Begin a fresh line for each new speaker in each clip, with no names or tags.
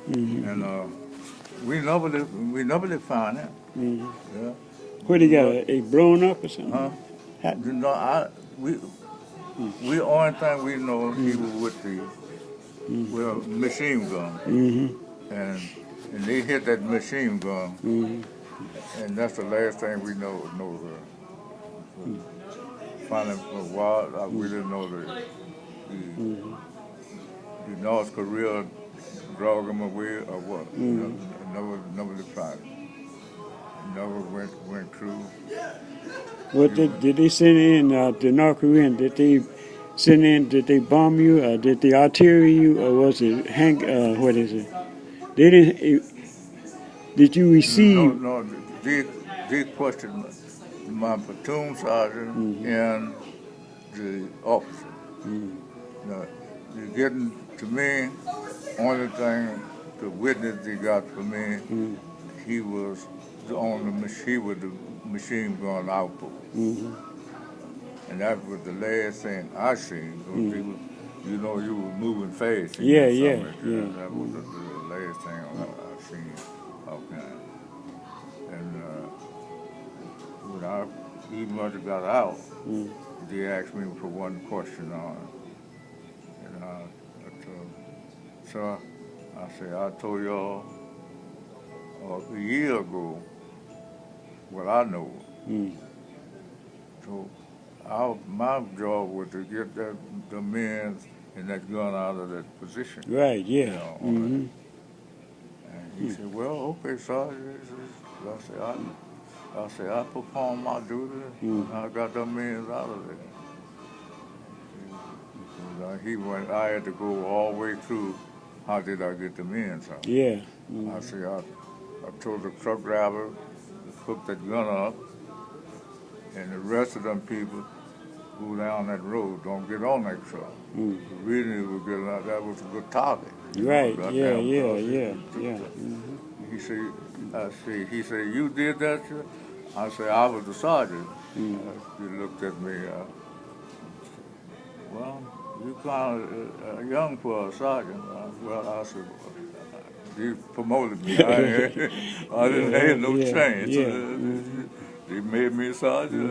and we never did find him. Yeah.
What he got? A blown up or something?
Huh?
How-
You know, we only thing we know he was with the machine gun, and they hit that machine gun, and that's the last thing we know her. Finally, for a while, we didn't know the North Korea drug him away or what. Never did find him. Never went through.
What did they send in the North Korean? Did they send in? Did they bomb you? Or did they artillery you? Or was it what is it? They didn't. Did you receive?
No. They questioned my platoon sergeant and the officer. No, you getting to me, only thing the witness they got for me, he was on the machine with the machine gun output. And that was the last thing I seen. You know, you were moving fast.
Yeah.
That was the last thing I seen of him. And when he must have got out, they asked me for one question on it. And I told him, sir, I said, I told y'all a year ago what I know. So my job was to get the men and that gun out of that position.
Right. Yeah.
You know, and he said, "Well, okay, Sergeant." I said, I performed my duty. And I got the men out of there. I had to go all the way through. How did I get the men out?
Yeah.
I said, I told the truck driver to hook that gun up, and the rest of them people go down that road, don't get on that truck. The reason it was good, that was a good target.
Right. Yeah.
He said, you did that, sir? I said, I was the sergeant. He looked at me. Well, you kind of young for a sergeant. I said, they promoted me. I didn't have no chance. They made me a sergeant.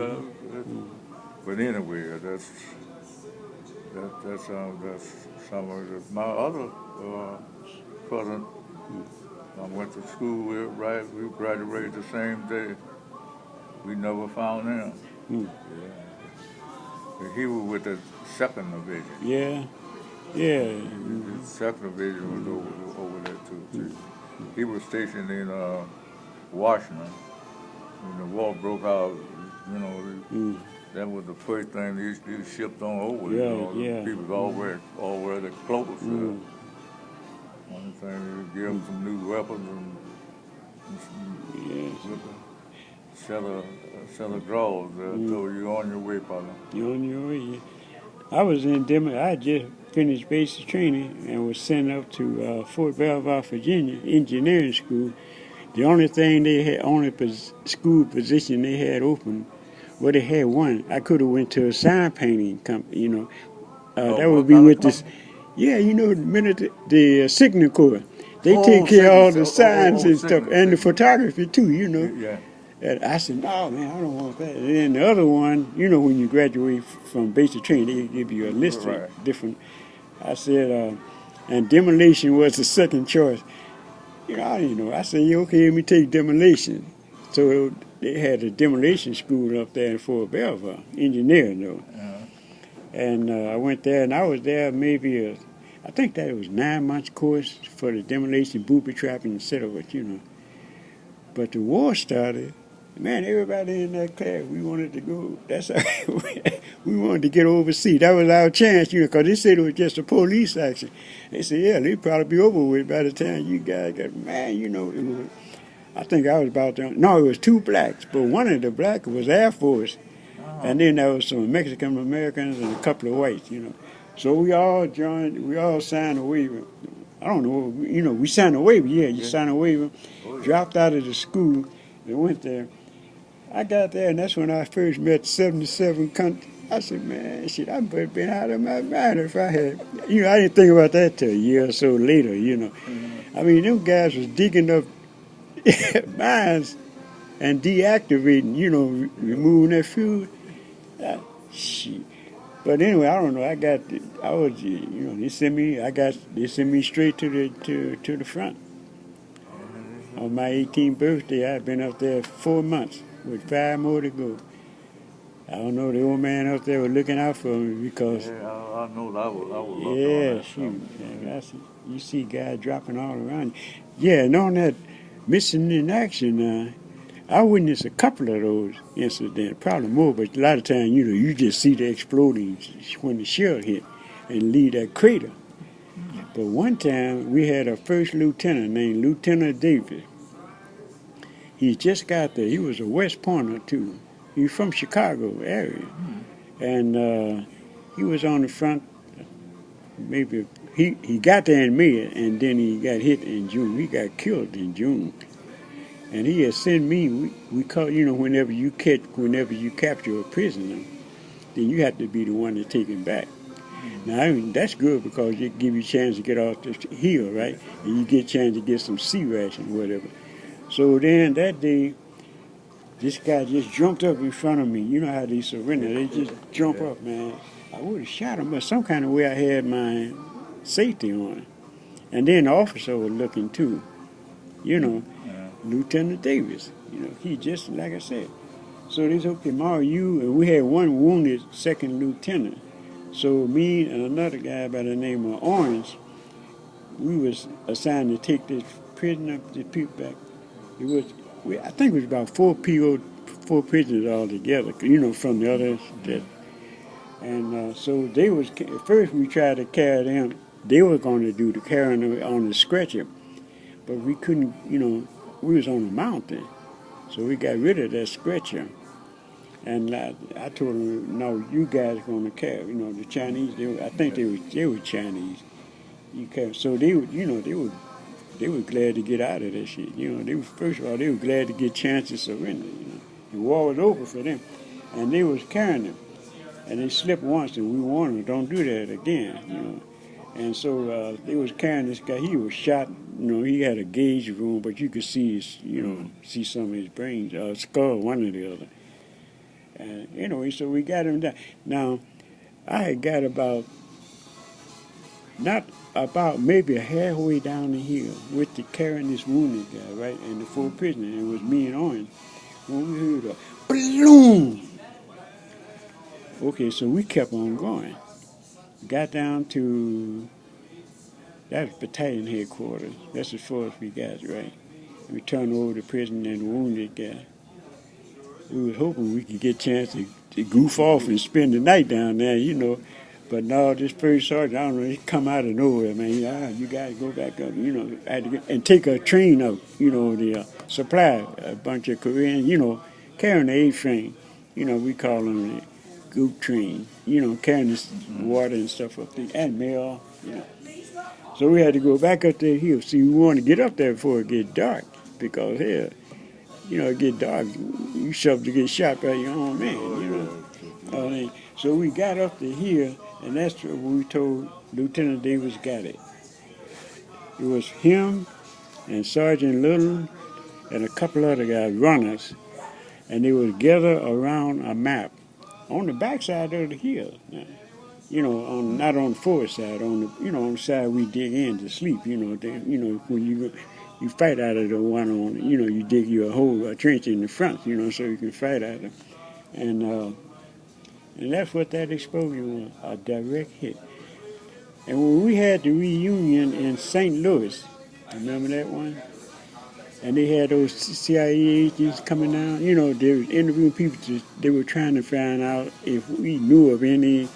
But anyway, that's some of my other cousin. I went to school with, right? We graduated the same day. We never found him. Yeah. He was with the 2nd Division.
Yeah.
The 2nd Division was over there too. He was stationed in Washington. When the war broke out, that was the first thing they shipped on over. People already close. Only thing they give them some new weapons and some set of draws. So you're on your way, partner.
You're on your way. Yeah. I was in Denver. I just finished basic training and was sent up to Fort Belvoir, Virginia, engineering school. The only thing they had, school position they had open, well, they had one. I could have went to a sign painting company, that would be with this. Yeah, the Signal Corps. They take care of all the signs and stuff, and the photography too,
Yeah.
And I said, no, man, I don't want that. And then the other one, when you graduate from basic training, they give you a list of different. I said, and demolition was the second choice. I didn't know. I said, okay, let me take demolition. So they had a demolition school up there in Fort Belvoir, engineering though. And I went there, and I was there maybe I think that it was 9 months course for the demolition, booby trapping, and set up, But the war started. Man, everybody in that class, we wanted to go. That's how we wanted to get overseas. That was our chance, because they said it was just a police action. They said, yeah, they'd probably be over with by the time you guys got, man, I think I was about to, no, it was 2 blacks, but one of the blacks was Air Force. And then there was some Mexican Americans and a couple of whites, So we all joined, we all signed a waiver. I don't know, we signed a waiver. Yeah, you signed a waiver, dropped out of the school, and went there. I got there, and that's when I first met 77 countries. I said, man, shit, I would have been out of my mind if I had, I didn't think about that till a year or so later, I mean, them guys was digging up mines and deactivating, removing that fuel. Uh, shit. But anyway, I don't know. They sent me straight to the front. On my 18th birthday, I've been up there 4 months with 5 more to go. I don't know. The old man up there was looking out for me because.
Yeah, I know that I was
Yeah, shoot. You see guys dropping all around. Yeah, and on that missing in action, I witnessed a couple of those incidents, probably more, but a lot of times, you just see the exploding when the shell hit and leave that crater. But one time, we had a first lieutenant named Lieutenant Davis. He just got there. He was a West Pointer, too. He was from Chicago area. And he was on the front. Maybe he got there in May, and then he got hit in June. He got killed in June. And he had sent me, we call, whenever you capture a prisoner, then you have to be the one to take him back. Now, that's good because it gives you a chance to get off the hill, right? And you get a chance to get some sea ration, whatever. So then that day, this guy just jumped up in front of me. You know how they surrender. They just jump up, man. I would have shot him, but some kind of way I had my safety on. And then the officer was looking too. Lieutenant Davis. He just, like I said. So they said, okay, tomorrow and we had one wounded second lieutenant. So me and another guy by the name of Orange, we was assigned to take this prisoner, the people back. I think it was about 4 prisoners all together, from the others. And so they was, at first we tried to carry them. They were going to do the carrying on the stretcher, but we couldn't, we was on a mountain. So we got rid of that stretcher. And I told them, no, you guys are going to carry, the Chinese, I think they were Chinese. So they were glad to get out of that shit. First of all, they were glad to get chances to surrender. The war was over for them. And they was carrying them. And they slipped once, and we warned them, don't do that again, And so they was carrying this guy. He was shot. He had a gauge wound, but you could see his, see some of his brains, skull, one or the other. And anyway, so we got him down. Now, I had got not maybe halfway down the hill with carrying this wounded guy, right, and the 4 prisoners. It was me and Orange. When we heard a bloom. Okay, so we kept on going. Got down to, that was battalion headquarters. That's as far as we got, right? We turned over the prisoner and the wounded guy. We was hoping we could get a chance to goof off and spend the night down there, But no, this first sergeant, I don't know, he come out of nowhere, man. You got to go back up, I had to and take a train up, the supply, a bunch of Koreans, carrying the A train. We call them the goop train, carrying this water and stuff up there, and mail, So we had to go back up there hill. See, we wanted to get up there before it get dark, because here, it get dark, you suffer to get shot by your own man, So we got up to here, and that's what we told Lieutenant Davis got it. It was him and Sergeant Little and a couple other guys, runners, and they was gathered around a map on the backside of the hill. Not on the forward side, on the side we dig in to sleep. When you fight out of the one on, you dig you a trench in the front, so you can fight out of it. And that's what that explosion was, a direct hit. And when we had the reunion in St. Louis, remember that one? And they had those CIA agents coming down, they were interviewing people, they were trying to find out if we knew of any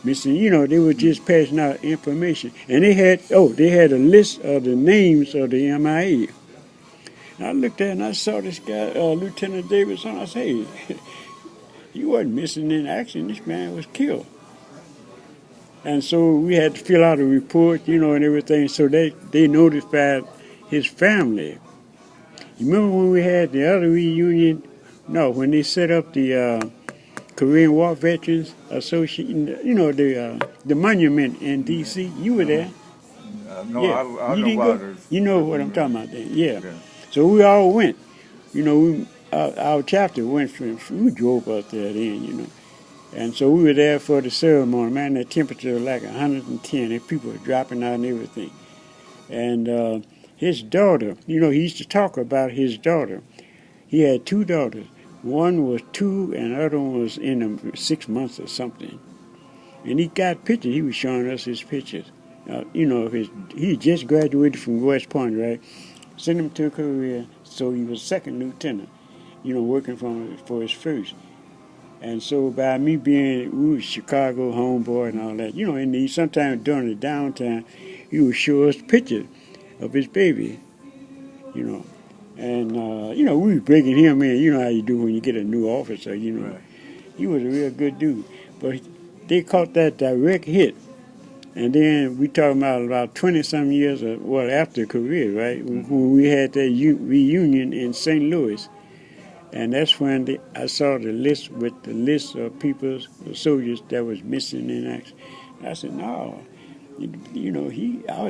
missing, they were just passing out information. And they had a list of the names of the MIA. And I looked at it and I saw this guy, Lieutenant Davis, and I said, hey, he wasn't missing in action. This man was killed. And so we had to fill out a report, and everything. So they notified his family. You remember when we had the other reunion? No, when they set up the Korean War Veterans Association, the monument in D.C. You were there.
No,
Yeah.
I
You
know
didn't
about
go?
it.
You know what I'm talking about then. Yeah.
Yeah.
So we all went. You know, our chapter went we drove up there then, you know. And so we were there for the ceremony. Man, the temperature was like 110 and people were dropping out and everything. And his daughter, you know, he used to talk about his daughter. He had two daughters. One was 2 and the other one was in them 6 months or something. And he got pictures. He was showing us his pictures. You know, he just graduated from West Point, right? Sent him to Korea, so he was second lieutenant, you know, working for his first. And so by me we was Chicago homeboy and all that, you know, and sometimes during the downtime, he would show us pictures of his baby, you know. And, you know, we was breaking him in. You know how you do when you get a new officer, you know.
Right.
He was a real good dude. But they caught that direct hit. And then we talking about 20-some years, after Korea, right? When we had that reunion in St. Louis. And that's when I saw the list of people, soldiers that was missing in action. I said, no, you know,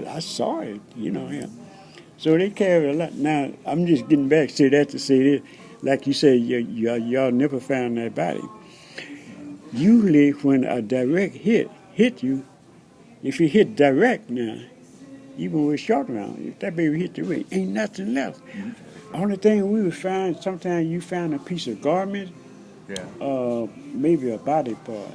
I saw it, you know, him. So they carry a lot. Now, I'm just getting back to that to say this. Like you said, y'all never found that body. Usually when a direct hit you, if you hit direct now, even with short round, if that baby hit the ring, ain't nothing left. Only thing we would find, sometimes you found a piece of garment, maybe a body part.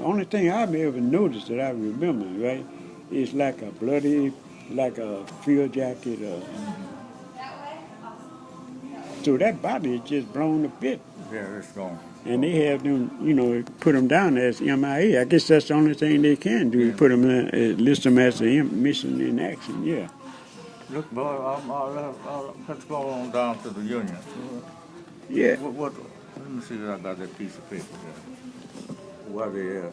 Only thing I've ever noticed that I remember, right, is like a bloody, like a field jacket. So that body is just blown a bit.
Yeah, it's gone.
And they have them, you know, put them down as MIA. I guess that's the only thing they can do, put them list them as a mission in action, yeah.
Look, boy, let's go on down to the Union.
Yeah.
Let me see if I got that piece of paper there. What they have.